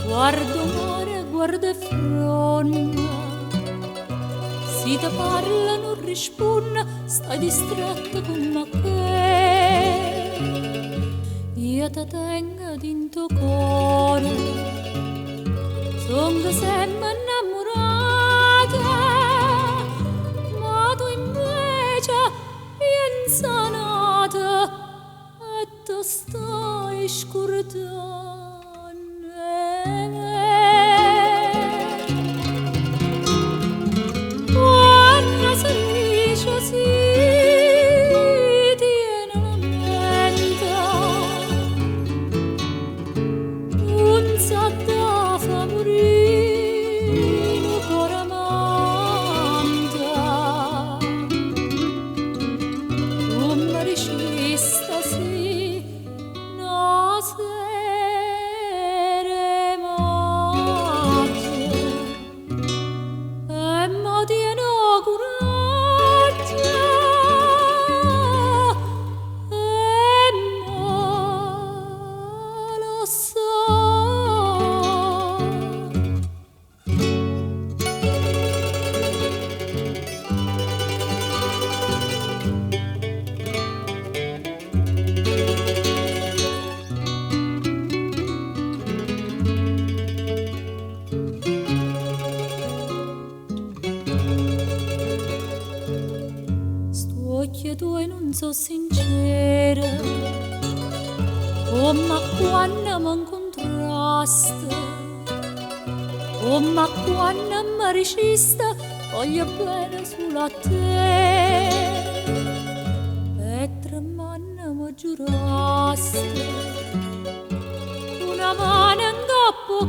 guardo mare, guardo fronte, si ti parla non risponde, stai distratta con me che io ti tengo dentro cuore, sono sempre innamorata, ma tu invece insanata e ti stai scordando. Quando si dice sì, tiene la mente, non sa da fa morire il cuore amante. Un maricista sì, no sere maggio, e mo tiene coraggio, e mo lo so. Sto occhio tuoi non so sincera, oh ma quando mi contrasta, oh ma quando mi resista, voglio bene solo a te. E tre mani mi giuraste, una mano in capo